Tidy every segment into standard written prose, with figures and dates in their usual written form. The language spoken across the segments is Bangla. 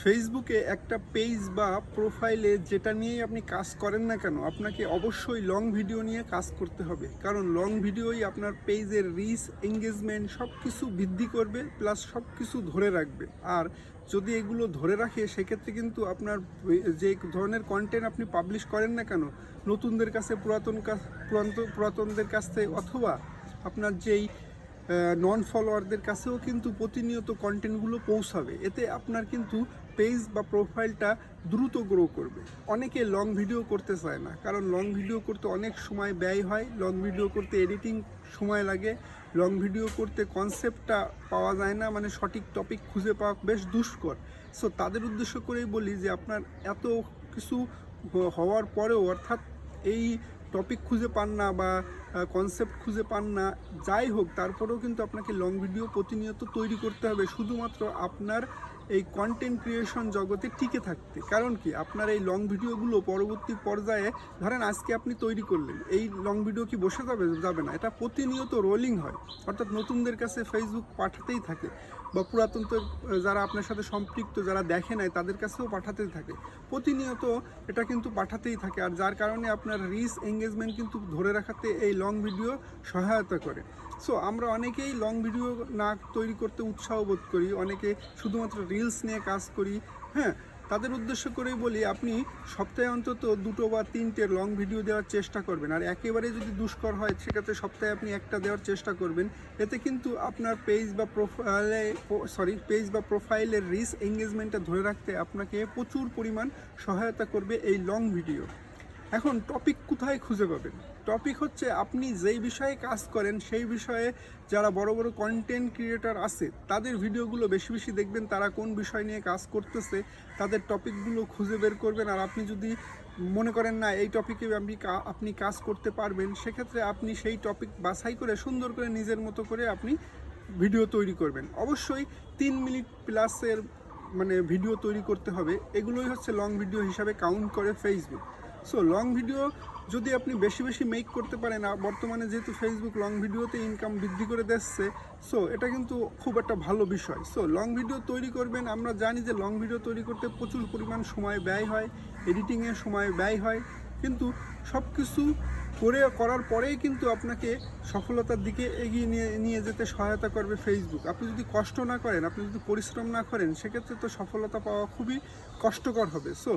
ফেসবুকে একটা পেজ বা প্রোফাইলে যেটা নিয়েই আপনি কাজ করেন না কেন, আপনাকে অবশ্যই লং ভিডিও নিয়ে কাজ করতে হবে। কারণ লং ভিডিওই আপনার পেজের রিচ, এঙ্গেজমেন্ট সব কিছু বৃদ্ধি করবে, প্লাস সব কিছু ধরে রাখবে। আর যদি এগুলো ধরে রাখে, সেক্ষেত্রে কিন্তু আপনার যে ধরনের কন্টেন্ট আপনি পাবলিশ করেন না কেন, নতুনদের কাছে, পুরাতনদের কাছে, অথবা আপনার যেই নন ফলোয়ারদের কাছেও কিন্তু প্রতিনিয়ত কন্টেন্টগুলো পৌঁছাবে। এতে আপনার কিন্তু পেজ বা প্রোফাইলটা দ্রুত গ্রো করবে। অনেকে লং ভিডিও করতে চায় না, কারণ লং ভিডিও করতে অনেক সময় ব্যয় হয়, লং ভিডিও করতে এডিটিং সময় লাগে, লং ভিডিও করতে কনসেপ্টটা পাওয়া যায় না, মানে সঠিক টপিক খুঁজে পাওয়া বেশ দুষ্কর। সো তাদের উদ্দেশ্য করেই বলি যে আপনার এত কিছু হওয়ার পরেও, অর্থাৎ এই টপিক খুঁজে পান না বা কনসেপ্ট খুঁজে পান না, যাই হোক তারপরেও কিন্তু আপনাকে লং ভিডিও প্রতিনিয়ত তৈরি করতে হবে, শুধুমাত্র আপনার এই কন্টেন্ট ক্রিয়েশন জগতে টিকে থাকতে। কারণ কি, আপনার এই লং ভিডিওগুলো পরবর্তী পর্যায়ে, ধরেন আজকে আপনি তৈরি করলেন, এই লং ভিডিও কি বসে যাবে না, এটা প্রতিনিয়ত রোলিং হয়। অর্থাৎ নতুনদের কাছে ফেসবুক পাঠাতেই থাকে, বা পুরাতনদের যারা আপনার সাথে সম্পৃক্ত, যারা দেখে নাই, তাদের কাছেও পাঠাতেই থাকে, প্রতিনিয়ত এটা কিন্তু পাঠাতেই থাকে। আর যার কারণে আপনার রিচ, এঙ্গেজমেন্ট কিন্তু ধরে রাখাতে এই লং ভিডিও সহায়তা করে। সো আমরা অনেকেই লং ভিডিও না তৈরি করতে উৎসাহ বোধ করি, অনেকে শুধুমাত্র রিলস নিয়ে কাজ করি। হ্যাঁ, তাদের উদ্দেশ্য করেই বলি, আপনি সপ্তাহে অন্তত 2 বা 3টে লং ভিডিও দেওয়ার চেষ্টা করবেন। আর একেবারে যদি দুষ্কর হয়, সেক্ষেত্রে সপ্তাহে আপনি একটা দেওয়ার চেষ্টা করবেন। এতে কিন্তু আপনার পেজ বা প্রোফাইলের রিচ, এঙ্গেজমেন্টটা ধরে রাখতে আপনাকে প্রচুর পরিমাণ সহায়তা করবে এই লং ভিডিও। এখন টপিক কোথায় খুঁজে পাবেন? টপিক হচ্ছে, আপনি যেই বিষয়ে কাজ করেন সেই বিষয়ে যারা বড় বড় কন্টেন্ট ক্রিয়েটর আছে, তাদের ভিডিওগুলো বেশি বেশি দেখবেন, তারা কোন বিষয় নিয়ে কাজ করতেছে, তাদের টপিকগুলো খুঁজে বের করবেন। আর আপনি যদি মনে করেন না এই টপিকে আপনি কাজ করতে পারবেন, সেক্ষেত্রে আপনি সেই টপিক বাছাই করে সুন্দর করে নিজের মতো করে আপনি ভিডিও তৈরি করবেন। অবশ্যই 3 মিনিট প্লাসের মানে ভিডিও তৈরি করতে হবে। এগুলোই হচ্ছে লং ভিডিও হিসাবে কাউন্ট করে ফেসবুক। সো লং ভিডিও যদি আপনি বেশি বেশি মেক করতে পারেন, আর বর্তমানে যেহেতু ফেসবুক লং ভিডিওতে ইনকাম বৃদ্ধি করে দিচ্ছে, সো এটা কিন্তু খুব একটা ভালো বিষয়। সো লং ভিডিও তৈরি করবেন। আমরা জানি যে লং ভিডিও তৈরি করতে প্রচুর পরিমাণ সময় ব্যয় হয়, এডিটিংয়ের সময় ব্যয় হয়, কিন্তু সব কিছু করার পরেই কিন্তু আপনাকে সফলতার দিকে এগিয়ে নিয়ে যেতে সহায়তা করবে ফেসবুক। আপনি যদি কষ্ট না করেন, আপনি যদি পরিশ্রম না করেন, সেক্ষেত্রে তো সফলতা পাওয়া খুবই কষ্টকর হবে। সো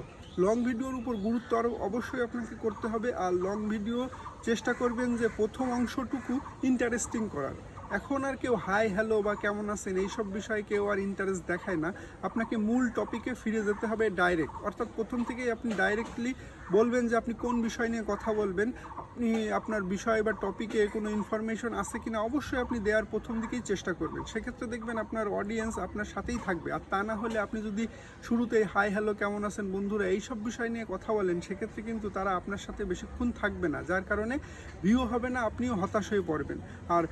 লং ভিডিওর উপর গুরুত্ব আরও অবশ্যই আপনাকে করতে হবে। আর লং ভিডিও চেষ্টা করবেন যে প্রথম অংশটুকু ইন্টারেস্টিং করার। এখন আর কেউ হাই হ্যালো বা কেমন আছেন এইসব বিষয়ে কেউ আর ইন্টারেস্ট দেখায় না। আপনাকে মূল টপিকে ফিরে যেতে হবে ডাইরেক্ট। অর্থাৎ প্রথম থেকেই আপনি ডাইরেক্টলি বলবেন যে আপনি কোন বিষয় নিয়ে কথা বলবেন, আপনি আপনার বিষয় বা টপিকে কোনো ইনফরমেশন আছে কিনা অবশ্যই আপনি দেওয়ার প্রথম দিকেই চেষ্টা করবেন। সেক্ষেত্রে দেখবেন আপনার অডিয়েন্স আপনার সাথেই থাকবে। আর তা না হলে আপনি যদি শুরুতেই হাই হ্যালো কেমন আছেন বন্ধুরা এইসব বিষয় নিয়ে কথা বলেন, সেক্ষেত্রে কিন্তু তারা আপনার সাথে বেশিক্ষণ থাকবে না, যার কারণে ভিউ হবে না, আপনিও হতাশ হয়ে পড়বেন। আর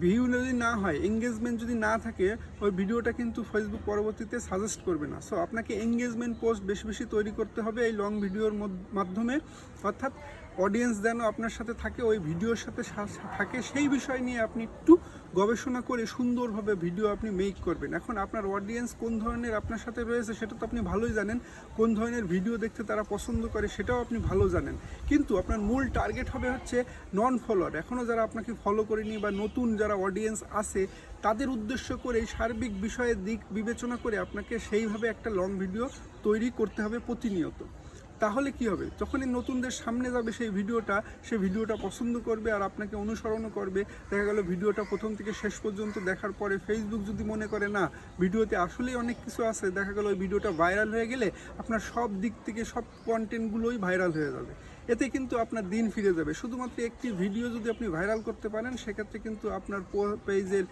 ভিউ যদি না হয়, এঙ্গেজমেন্ট যদি না থাকে, ওই ভিডিওটা কিন্তু ফেসবুক পরবর্তীতে সাজেস্ট করবে না। সো আপনাকে এঙ্গেজমেন্ট পোস্ট বেশি বেশি তৈরি করতে হবে এই লং ভিডিওর মাধ্যমে। অর্থাৎ অডিয়েন্স যেন আপনার সাথে থাকে, ওই ভিডিওর সাথে থাকে, সেই বিষয় নিয়ে আপনি একটু গবেষণা করে সুন্দরভাবে ভিডিও আপনি মেক করবেন। এখন আপনার অডিয়েন্স কোন ধরনের আপনার সাথে রয়েছে সেটা তো আপনি ভালোই জানেন, কোন ধরনের ভিডিও দেখতে তারা পছন্দ করে সেটাও আপনি ভালো জানেন। কিন্তু আপনার মূল টার্গেট হবে হচ্ছে নন ফলোয়ার, এখনও যারা আপনাকে ফলো করেনি বা নতুন যারা অডিয়েন্স আছে, তাদের উদ্দেশ্য করে সার্বিক বিষয়ের দিক বিবেচনা করে আপনাকে সেইভাবে একটা লং ভিডিও তৈরি করতে হবে প্রতিনিয়ত। তাহলে কি হবে, যখনই নতুনদের সামনে যাবে সেই ভিডিওটা পছন্দ করবে আর আপনাকে অনুসরণও করবে। দেখা গেল ভিডিওটা প্রথম থেকে শেষ পর্যন্ত দেখার পরে ফেসবুক যদি মনে করে না ভিডিওতে আসলেই অনেক কিছু আছে, দেখা গেল ওই ভিডিওটা ভাইরাল হয়ে গেলে আপনার সব দিক থেকে সব কন্টেন্টগুলোই ভাইরাল হয়ে যাবে। এতে কিন্তু আপনার দিন ফিরে যাবে। শুধুমাত্র একটি ভিডিও যদি আপনি ভাইরাল করতে পারেন, সেক্ষেত্রে কিন্তু আপনার পেজের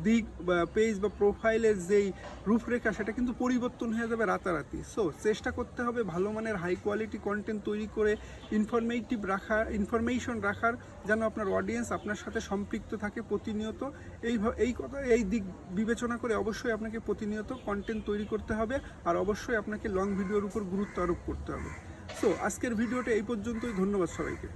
দিক বা পেজ বা প্রোফাইলের যেই রূপরেখা সেটা কিন্তু পরিবর্তন হয়ে যাবে রাতারাতি। সো চেষ্টা করতে হবে ভালো মানের হাই কোয়ালিটি কন্টেন্ট তৈরি করে ইনফরমেশন রাখার, যেন আপনার অডিয়েন্স আপনার সাথে সম্পৃক্ত থাকে প্রতিনিয়ত। এই দিক বিবেচনা করে অবশ্যই আপনাকে প্রতিনিয়ত কন্টেন্ট তৈরি করতে হবে, আর অবশ্যই আপনাকে লং ভিডিওর উপর গুরুত্ব আরোপ করতে হবে। সো আজকের ভিডিওটা এই পর্যন্তই। ধন্যবাদ সবাইকে।